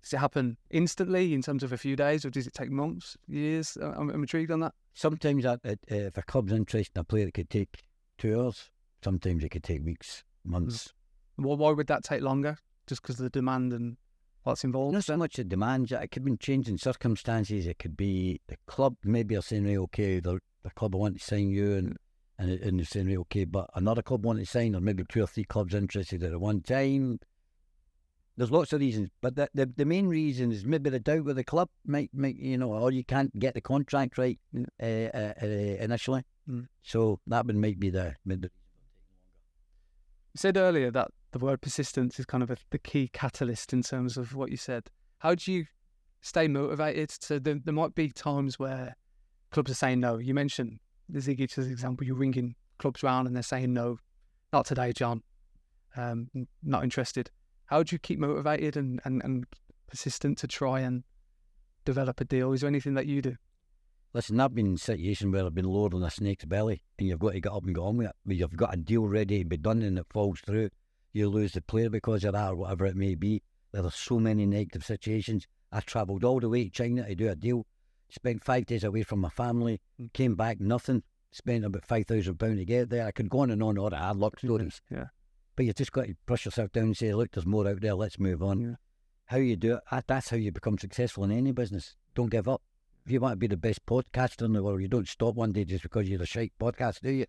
Does it happen instantly in terms of a few days, or does it take months, years? I'm intrigued on that. Sometimes if a club's interested in a player, it could take 2 hours. Sometimes it could take weeks, months. Well, why would that take longer? Just because of the demand and what's involved? Not so much the demand. It could be changing circumstances. It could be the club maybe are saying, right, okay, the club want to sign you, and they're saying, right, okay, but another club want to sign, or maybe 2 or 3 clubs interested at one time. There's lots of reasons, but the main reason is maybe the doubt with the club might or you can't get the contract right initially. So that might be the reason. You said earlier that the word persistence is kind of the key catalyst in terms of what you said. How do you stay motivated? So there might be times where clubs are saying no. You mentioned the Zigic as an example. You're ringing clubs round and they're saying no, not today, John. Not interested. How do you keep motivated and persistent to try and develop a deal? Is there anything that you do? Listen, I've been in a situation where I've been lowered on a snake's belly and you've got to get up and get on with it. But you've got a deal ready to be done and it falls through. You lose the player because of that or whatever it may be. There are so many negative situations. I travelled all the way to China to do a deal. Spent 5 days away from my family. Came back, nothing. Spent about £5,000 to get there. I could go on and on, all the hard luck stories. Yeah. But you've just got to brush yourself down and say, look, there's more out there, let's move on. Yeah. How you do it, that's how you become successful in any business. Don't give up. If you want to be the best podcaster in the world, you don't stop one day just because you're a shite podcast, do you?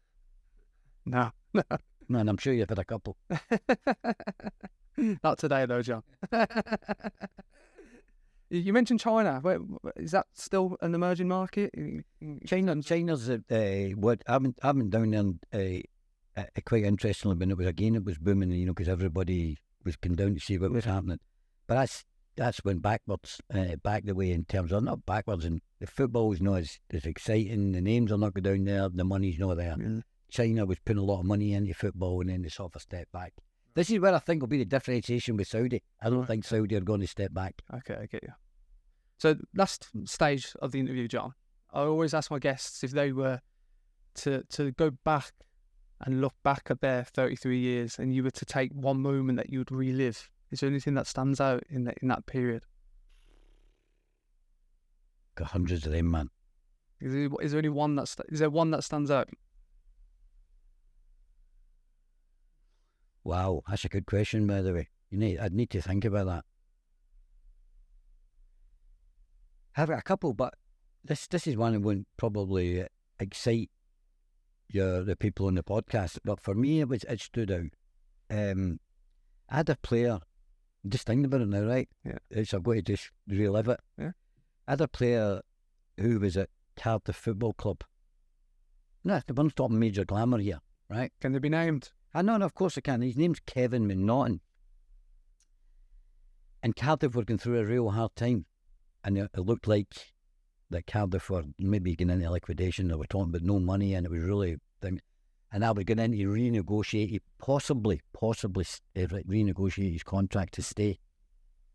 No. No, and I'm sure you've had a couple. Not today though, John. You mentioned China. Is that still an emerging market? China's what I've been down there quite interestingly when it was booming, because everybody was coming down to see what was happening. But that's went backwards, back the way in terms of, not backwards, and the football is not as exciting, the names are not going down there, the money's not there. Yeah. China was putting a lot of money into football and then they sort of step back. This is where I think will be the differentiation with Saudi. I don't think Saudi are going to step back. Okay, I get you. So last stage of the interview, John, I always ask my guests if they were to go back and look back at their 33 years and you were to take one moment that you would relive, is there anything that stands out in that period? Got hundreds of them, man. Is there one that stands out? Wow, that's a good question, by the way. I'd need to think about that. Have a couple, but this is one that wouldn't probably excite the people on the podcast. But for me, it stood out. I had a player. Just thinking about it now, right? Yeah. So I've got to just relive it. Yeah. I had a player who was at Cardiff Football Club. No, we're not talking major glamour here, right? Can they be named? No, of course I can. His name's Kevin McNaughton. And Cardiff were going through a real hard time. And it looked like that Cardiff were maybe getting into liquidation. They were talking about no money and it was really... And I was going in to renegotiate, possibly renegotiate his contract to stay.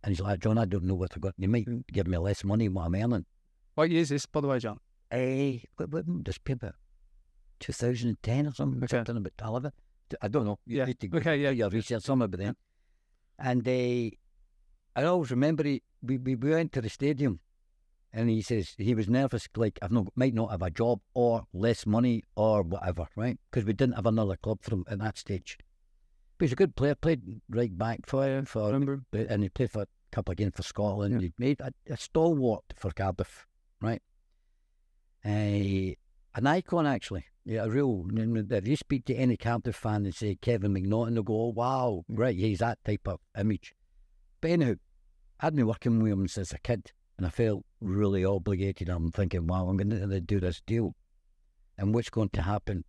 And he's like, John, I don't know what I got. You might give me less money than what I'm earning. What year is this, by the way, John? This paper, 2010 or something, something about 11. I don't know. You need to your research somewhere about then. And I always remember we went to the stadium and he says he was nervous, like might not have a job or less money or whatever, right? Because we didn't have another club for him at that stage. But he's a good player, played right back and he played for a couple of games for Scotland. Yeah. He made a stalwart for Cardiff, right? An icon, actually. Yeah, a real... If you speak to any Cardiff fan and say Kevin McNaughton, they'll go, oh, wow, right, he's that type of image. But anyhow, I'd been working with him since a kid, and I felt really obligated. I'm thinking, wow, I'm going to do this deal. And what's going to happen?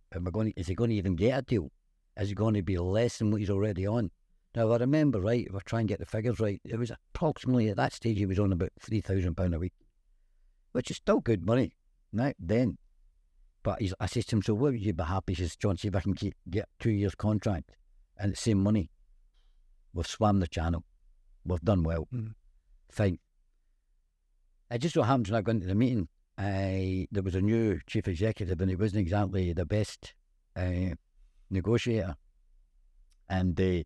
Is he going to even get a deal? Is he going to be less than what he's already on? Now, I remember, right, if I try and get the figures right, it was approximately, at that stage, he was on about £3,000 a week, which is still good money, right, then. But I said to him, so what would you be happy? He says, John, see if I can get 2 years contract and the same money. We've swam the channel. We've done well. Fine. It just so happens when I got into the meeting, there was a new chief executive, and he wasn't exactly the best negotiator. And the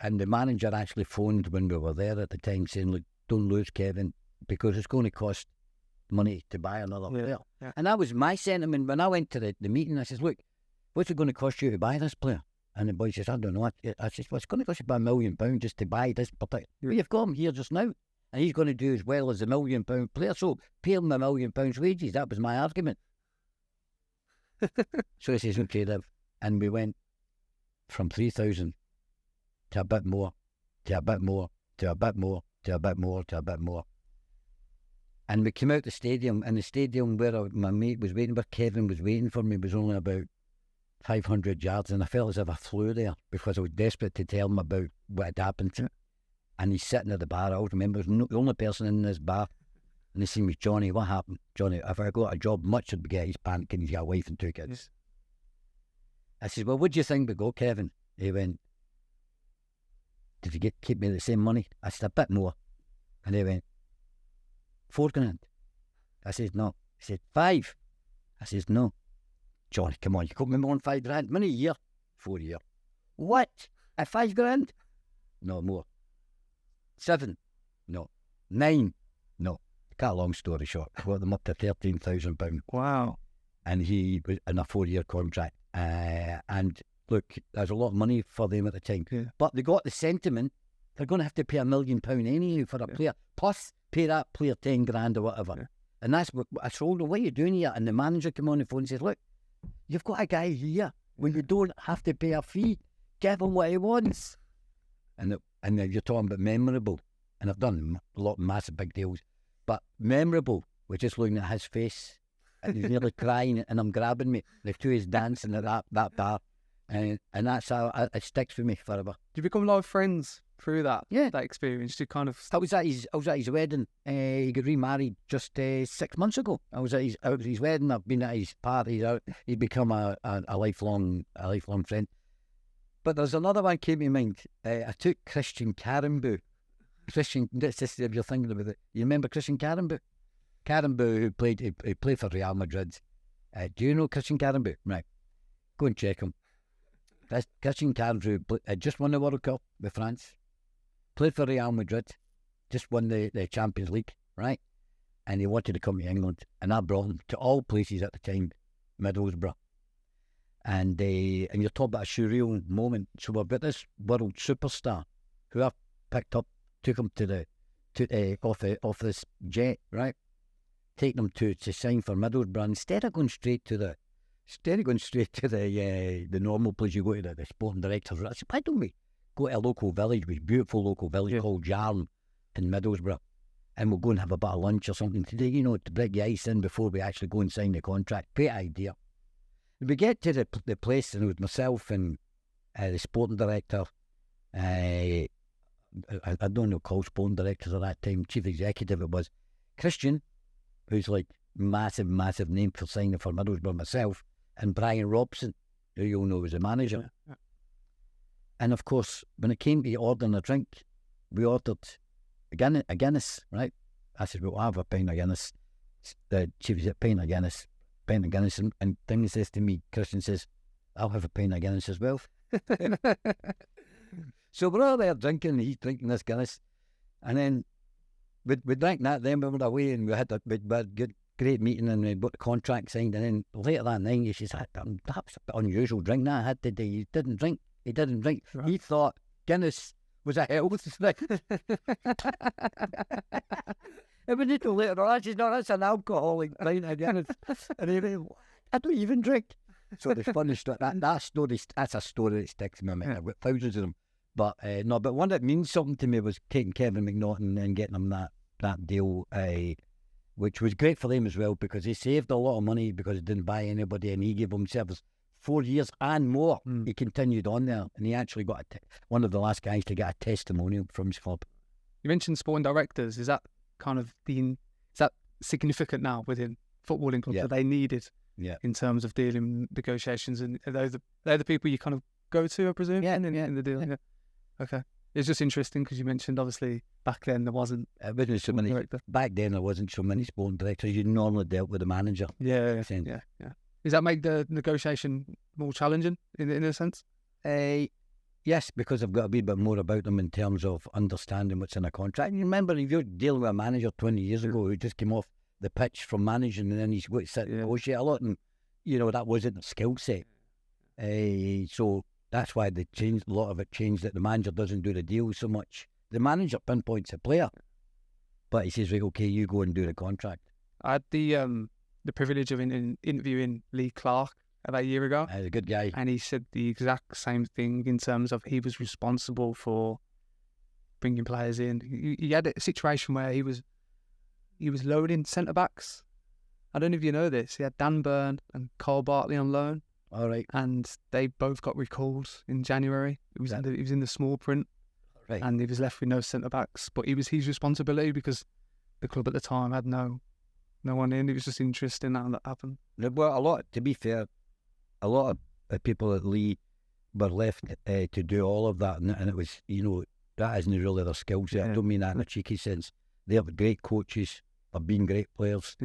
manager actually phoned when we were there at the time, saying, "Look, don't lose Kevin, because it's going to cost money to buy another player." Yeah. And that was my sentiment when I went to the meeting. I says, "Look, what's it going to cost you to buy this player?" And the boy says, "I don't know." I says, "Well, it's going to cost you about £1 million just to buy this particular." Well, you've got him here just now, and he's going to do as well as a £1 million player. So pay him £1 million wages. That was my argument. So he says, "Okay, Liv," and we went from 3,000 to a bit more, to a bit more, to a bit more, to a bit more, to a bit more. And we came out the stadium, and the stadium where my mate was waiting, where Kevin was waiting for me, was only about 500 yards, and I felt as if I flew there because I was desperate to tell him about what had happened. And he's sitting at the bar. I always remember, the only person in this bar, and they see me, "Johnny, what happened? Johnny, if I got a job, much would get his panicking. He's got a wife and 2 kids. I said, "Well, what do you think we go, Kevin?" He went, "Did you keep me the same money?" I said, "A bit more." And he went, £4,000. I said, "No." He said, "5." I said, "No." "Johnny, come on, you got me more than £5,000. Money a year." 4 year. "What? At £5,000? No, more." 7? No. 9? No. Cut a long story short, I got them up to £13,000. Wow. And he was in a 4-year contract. And look, there's a lot of money for them at the time. Yeah. But they got the sentiment, they're going to have to pay £1 million anyhow for a player, plus pay that player 10 grand or whatever. Yeah. And that's what I told them, "What are you doing here?" And the manager came on the phone and says, "Look, you've got a guy here when you don't have to pay a fee. Give him what he wants." And you're talking about memorable. And I've done a lot of massive big deals. But memorable was just looking at his face. And he's nearly crying, and I'm grabbing me. The two is dancing at that bar. And that's how it sticks with me forever. Do you become like friends through that? Yeah. That experience? Do you kind of... I was at his wedding. He got remarried just 6 months ago. I was at his wedding. I've been at his parties. He's become a lifelong friend. But there's another one came to mind. I took Christian Carambou. If you're thinking about it, you remember Christian Carambou? Carambou, who played for Real Madrid. Do you know Christian Carambou? Right, go and check him. Christian Carambou had just won the World Cup with France. Played for Real Madrid. Just won the Champions League, right? And he wanted to come to England, and I brought him to all places at the time, Middlesbrough. And you're talking about a surreal moment. So we've got this world superstar who I picked up, took him off this jet, right? Taking him to sign for Middlesbrough. Instead of going straight to the normal place you go to, the sporting directors, I said, "Why don't we go to a local village, which beautiful local village called Yarm in Middlesbrough, and we'll go and have a bit of lunch or something today, to break the ice in before we actually go and sign the contract." Great idea. We get to the place, and it was myself and the sporting director. I don't know, called sporting directors at that time. Chief executive it was. Christian, who's like massive name for signing for Middlesbrough, myself, and Brian Robson, who you'll know was the manager. Yeah. And of course, when it came to ordering a drink, we ordered a Guinness, right? I said, "We'll have a pint of Guinness." The chief said, pint of Guinness, and thing says to me, Christian says, "I'll have a pint of Guinness as well." So we're all there drinking, he's drinking this Guinness, and then we drank that, then we were away, and we had a good, great meeting, and we got the contract signed. And then later that night, he says, "That was a bit unusual drink that I had today." He didn't drink. Right. He thought Guinness was a health thing. And we did later on, I said, "No, that's an alcoholic pint of Guinness." And he went, "I don't even drink." So the funny story, that story, that's a story that sticks in my mind. I've got thousands of them. But but one that means something to me was taking Kevin McNaughton and getting him that deal, which was great for them as well, because he saved a lot of money because he didn't buy anybody, and he gave himself 4 years and more. He continued on there, and he actually got one of the last guys to get a testimonial from his club. You mentioned sporting directors. Is that kind of is that significant now within footballing clubs that they needed in terms of dealing negotiations? And they're the people you kind of go to, I presume? Yeah, in the deal. Yeah. Okay. It's just interesting because you mentioned obviously back then there wasn't. It wasn't so many. Director. Back then there wasn't so many sporting directors. You normally dealt with the manager. Yeah. Does that make the negotiation more challenging in a sense? Yes, because I've got a wee bit more about them in terms of understanding what's in a contract. And you remember, if you're dealing with a manager 20 years ago who just came off the pitch from managing and then he's got to sit and negotiate a lot, and that wasn't a skill set. So that's why they changed, a lot of it changed, that the manager doesn't do the deal so much. The manager pinpoints a player, but he says, right, okay, you go and do the contract. I had the privilege of interviewing Lee Clark about a year ago. He's a good guy. And he said the exact same thing in terms of he was responsible for bringing players in. He had a situation where he was loading centre-backs. I don't know if you know this. He had Dan Burn and Cole Bartley on loan. All right. And they both got recalled in January. It was in the small print. Right. And he was left with no centre-backs. But it was his responsibility because the club at the time had no one in. It was just interesting how that happened. Well, to be fair, a lot of people at Lee were left to do all of that, and it was, that isn't really their skill set. I don't mean that in a cheeky sense. They have great coaches, have been great players,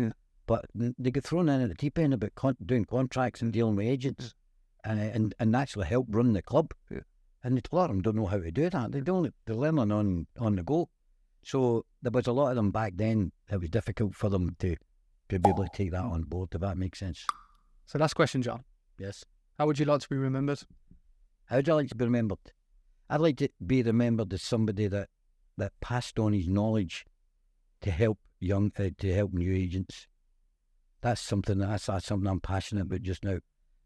but they get thrown in at the deep end about doing contracts and dealing with agents, and actually help run the club. Yeah. And a lot of them don't know how to do that. They're learning on the go. So there was a lot of them back then. It was difficult for them to be able to take that on board, if that makes sense. So last question, John. Yes. How would you like to be remembered? How would I like to be remembered? I'd like to be remembered as somebody that passed on his knowledge to help new agents. That's something I'm passionate about just now.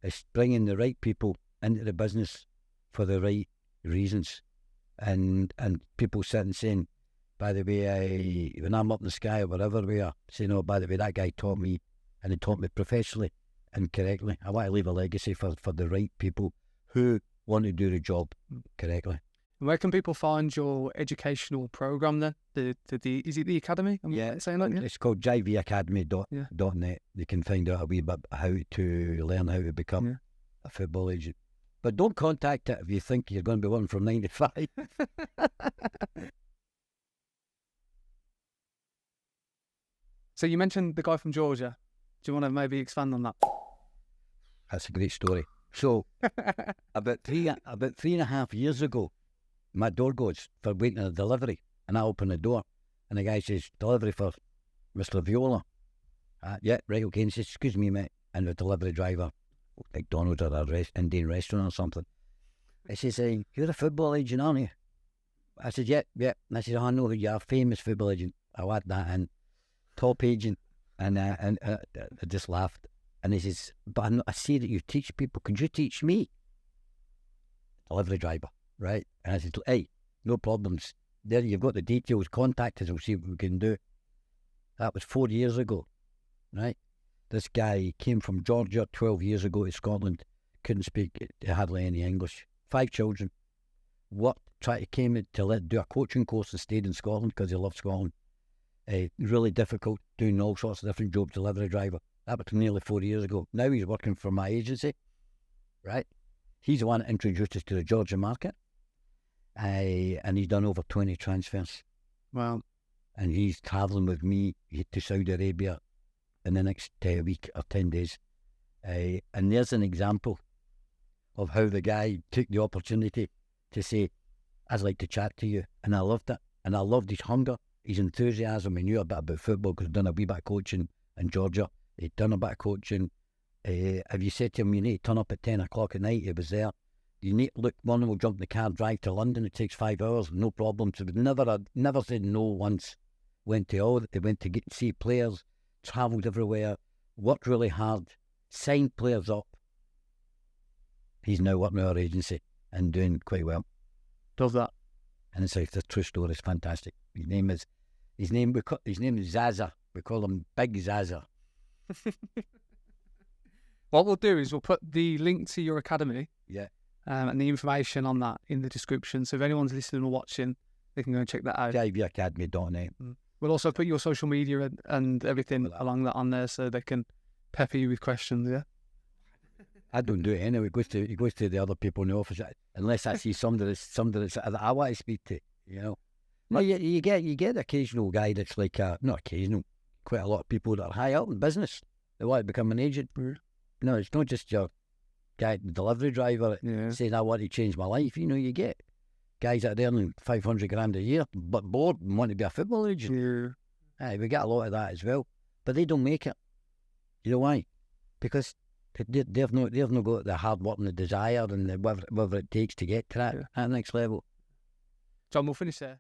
It's bringing the right people into the business for the right reasons, and people sitting saying, by the way, when I'm up in the sky or wherever we are, saying, oh, by the way, that guy taught me, and he taught me professionally and correctly. I want to leave a legacy for the right people who want to do the job correctly. Where can people find your educational program then? Is it the academy? Saying that? Yeah? It's called jvacademy.net. You can find out a wee bit how to learn how to become a football agent. But don't contact it if you think you're going to be one from 9 to 5. So you mentioned the guy from Georgia. Do you want to maybe expand on that? That's a great story. So about 3.5 years ago, my door goes for waiting a delivery, and I open the door, and the guy says, delivery for Mr. Viola. Yeah, right, okay. And he says, excuse me, mate. And the delivery driver, McDonald's or a Indian restaurant or something, he says, you're a football agent, aren't you? I said, yeah. And I said, oh, I know you're a famous football agent. I'll add that in. Top agent. And I just laughed. And he says, but I see that you teach people. Could you teach me? Delivery driver, right? And I said, hey, no problems. There, you've got the details. Contact us. We'll see what we can do. That was 4 years ago, right? This guy came from Georgia 12 years ago to Scotland. Couldn't speak hardly any English. 5 children. Came to do a coaching course and stayed in Scotland because he loved Scotland. Really difficult, doing all sorts of different jobs, delivery driver. That was nearly 4 years ago. Now he's working for my agency, right? He's the one that introduced us to the Georgia market. And he's done over 20 transfers. Wow. And he's travelling with me to Saudi Arabia in the next week or 10 days. And there's an example of how the guy took the opportunity to say, I'd like to chat to you. And I loved it. And I loved his hunger, his enthusiasm. He knew a bit about football because he'd done a wee bit of coaching in Georgia. He'd done a bit of coaching. If you said to him, you need to turn up at 10 o'clock at night, he was there. You need to look, one will jump in the car, drive to London. It takes 5 hours, no problem. So never said no once. They went to see players, travelled everywhere, worked really hard, signed players up. He's now working with our agency and doing quite well. Does that? And it's a true story. It's fantastic. His name is Zaza. We call him Big Zaza. What we'll do is we'll put the link to your academy, and the information on that in the description. So if anyone's listening or watching, they can go and check that out. jvacademy.net. We'll also put your social media and everything along that on there, so they can pepper you with questions. Yeah. I don't do it anyway. He goes to the other people in the office unless I see somebody that I want to speak to. You know, no, you get the occasional guy that's like not occasional, quite a lot of people that are high up in business. They want to become an agent. No, it's not just your guy, the delivery driver saying I want to change my life. You know, you get guys that are earning 500 grand a year but bored and want to be a football agent. We get a lot of that as well, but they don't make it. You know why? Because they've not got the hard work and the desire and the whatever it takes to get to that next level. John, we'll finish there.